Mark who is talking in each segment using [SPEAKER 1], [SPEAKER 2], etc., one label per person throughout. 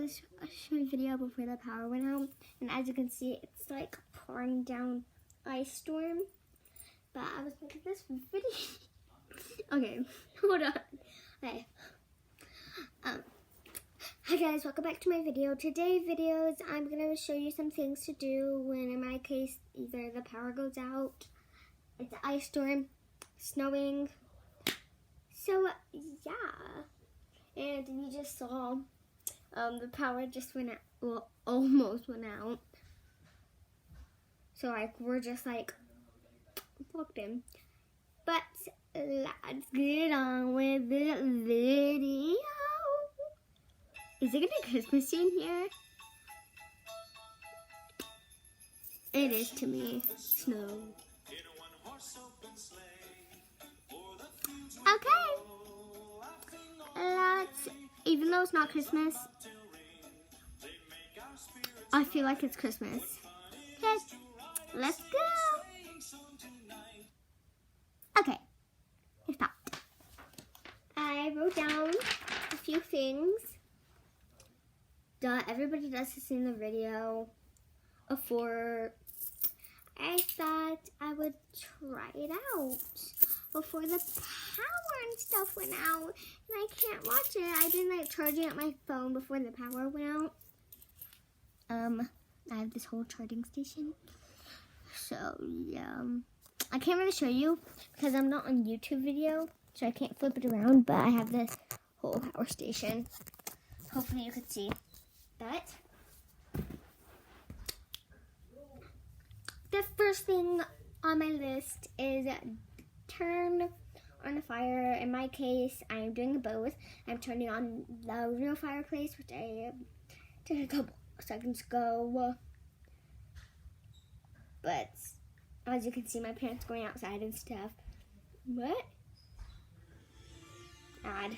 [SPEAKER 1] was showing a video before the power went out, and as you can see, it's like pouring down ice storm. But I was making this video. Okay, hold on. Okay. Hi guys, welcome back to my video. Today's videos, I'm gonna show you some things to do when, in my case, either the power goes out, it's an ice storm, snowing. So yeah, and you just saw the power just went out, well, almost went out. So like we're just like plugged in. But let's get on with the video. Is it gonna be Christmas in here? It is to me. Snow. Okay. Even though it's not Christmas, I feel like it's Christmas. Okay, let's go. Okay, I stopped. I wrote down a few things that everybody does this in the video before. I thought I would try it out before the power and stuff went out, and I can't watch it. I didn't like charging up my phone before the power went out. I have this whole charging station, so yeah. I can't really show you because I'm not on YouTube video, so I can't flip it around, but I have this whole power station. Hopefully you could see that. The first thing on my list is turn on the fire. In my case, I'm doing both. I'm turning on the real fireplace, which I did a couple seconds ago. But as you can see, my parents going outside and stuff. What? Add.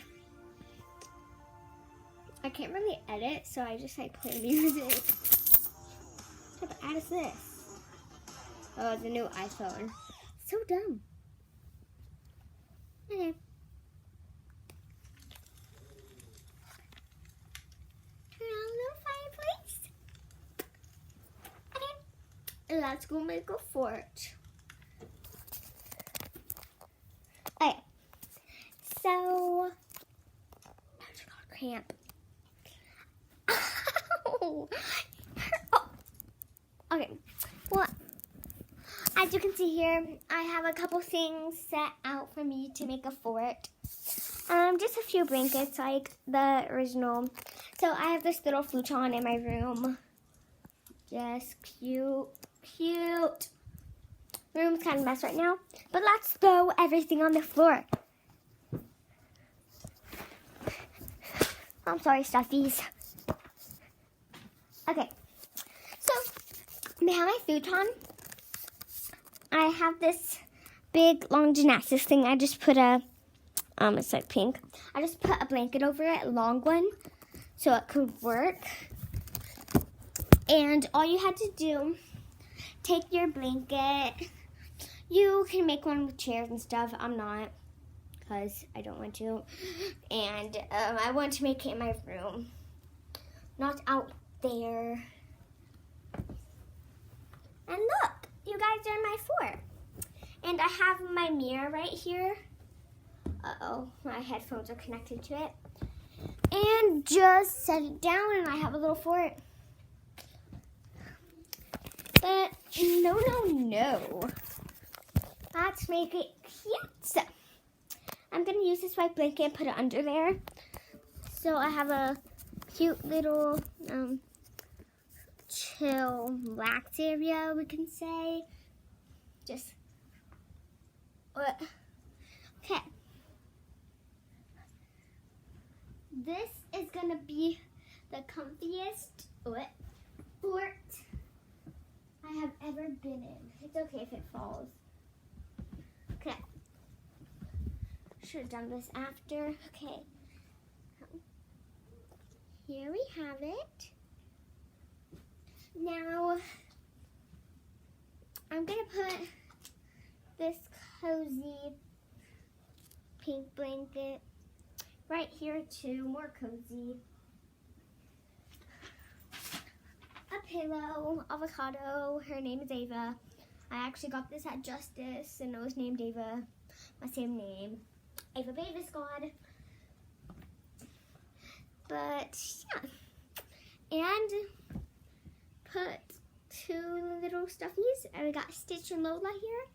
[SPEAKER 1] I can't really edit, so I just like play music. What type of ad is this? Oh, the new iPhone. So dumb. Okay. Turn on the fireplace. Okay. Let's go make a fort. Okay. So, I just got a cramp. Ow. Oh. Okay. Well, as you can see here, I have a couple things set out for me to make a fort. Just a few blankets, like the original. So I have this little futon in my room. Just cute, cute. Room's kind of a mess right now, but let's throw everything on the floor. I'm sorry, stuffies. Okay, so behind my futon, I have this big long gymnastics thing. I just put it's like pink. I just put a blanket over it, a long one, so it could work. And all you had to do, take your blanket. You can make one with chairs and stuff. I'm not, because I don't want to. And I want to make it in my room, not out there. And look, you guys are in my fort. And I have my mirror right here. Uh-oh, my headphones are connected to it. And just set it down and I have a little fort. But no. Let's make it cute. So, I'm going to use this white blanket and put it under there. So I have a cute little chill, relax area, we can say. Just, okay. This is gonna be the comfiest fort I have ever been in. It's okay if it falls. Okay. Should have done this after. Okay. Here we have it. Now, I'm going to put this cozy pink blanket right here too, more cozy. pillow, avocado. Her name is Ava. I actually got this at Justice, and it was named Ava. My same name, Ava Baby Squad. But yeah, and put 2 little stuffies. And I got Stitch and Lola here.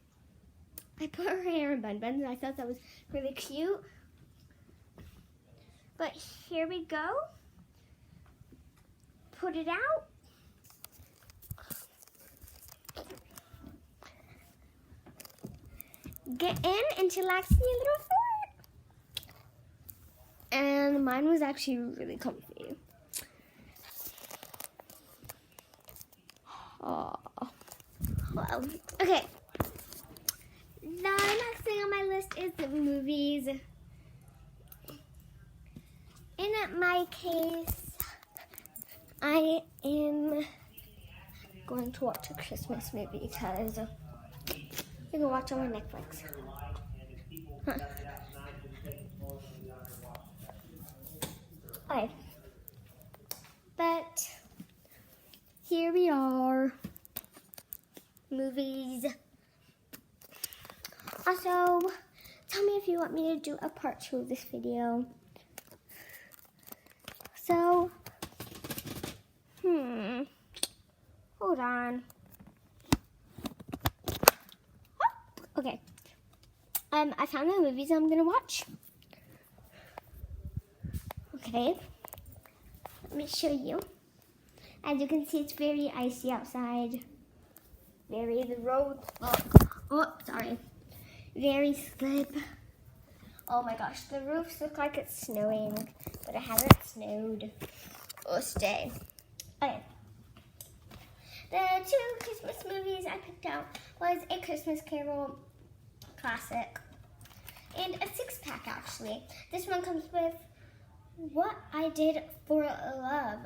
[SPEAKER 1] I put her hair in bun buns. I thought that was really cute. But here we go. Put it out. Get in and chillax in your little fort. And mine was actually really comfy. Oh, well, okay. The next thing on my list is the movies. In my case, I am going to watch a Christmas movie because you can watch it on Netflix. Huh. Okay. But here we are. Movies. Also, tell me if you want me to do a part 2 of this video. So, hold on. Okay. I found the movies I'm gonna watch. Okay. Let me show you. As you can see, it's very icy outside. The road. Sorry. Very slip. Oh my gosh, the roofs look like it's snowing, but it hasn't snowed. Oh, stay. Okay. The 2 Christmas movies I picked out was A Christmas Carol classic and a 6-pack actually. This one comes with What I Did for Love,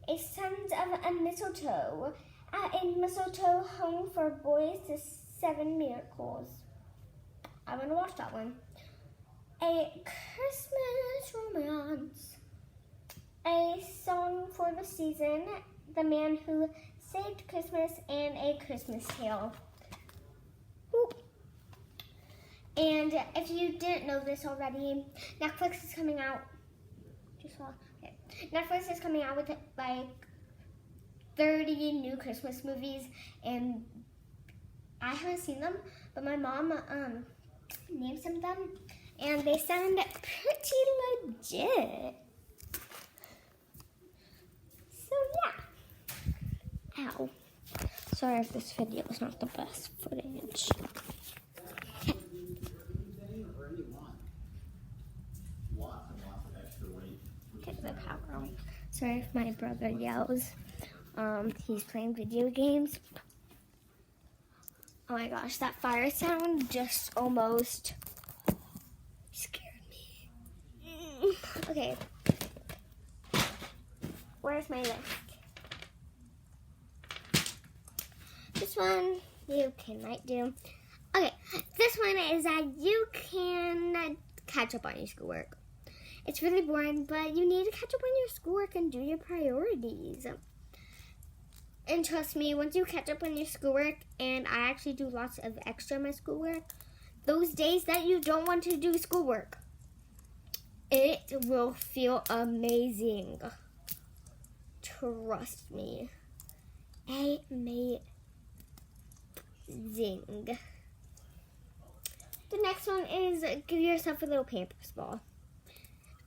[SPEAKER 1] A Sons of a Mistletoe, At a Mistletoe Home for Boys, The 7 Miracles. I want to watch that one. A Christmas Romance, A Song for the Season, The Man Who Saved Christmas, and A Christmas Tale. Ooh. And if you didn't know this already, Netflix is coming out. Netflix is coming out with like 30 new Christmas movies, and I haven't seen them, but my mom named some of them, and they sound pretty legit. So yeah. Ow. Sorry if this video is not the best footage. Get the power on. Sorry if my brother yells. He's playing video games. Oh my gosh, that fire sound just almost scared me. Okay. Where's my list? This one you might do. Okay, this one is that you can catch up on your schoolwork. It's really boring, but you need to catch up on your schoolwork and do your priorities. And trust me, once you catch up on your schoolwork, and I actually do lots of extra in my schoolwork, those days that you don't want to do schoolwork, it will feel amazing. Trust me. Amazing. The next one is give yourself a little Pampers ball.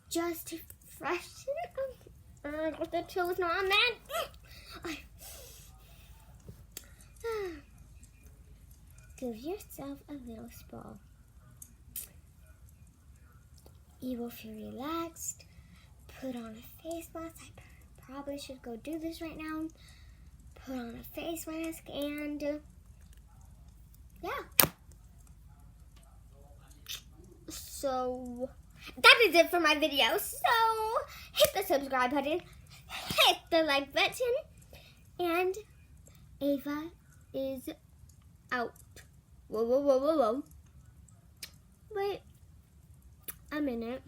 [SPEAKER 1] Just to freshen up. The chill's not on that. Give yourself a little spa. You will feel relaxed. Put on a face mask. I probably should go do this right now. Put on a face mask and yeah. So that is it for my video. So hit the subscribe button, hit the like button, and Ava is out. Whoa. Wait a minute.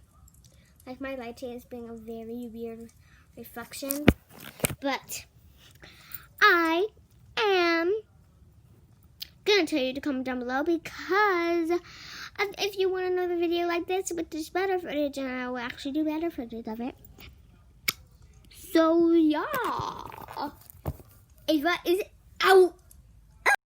[SPEAKER 1] Like my lighting is being a very weird reflection. But I am gonna tell you to comment down below, because if you want another video like this with this better footage, and I will actually do better footage of it. So yeah, Ava is out.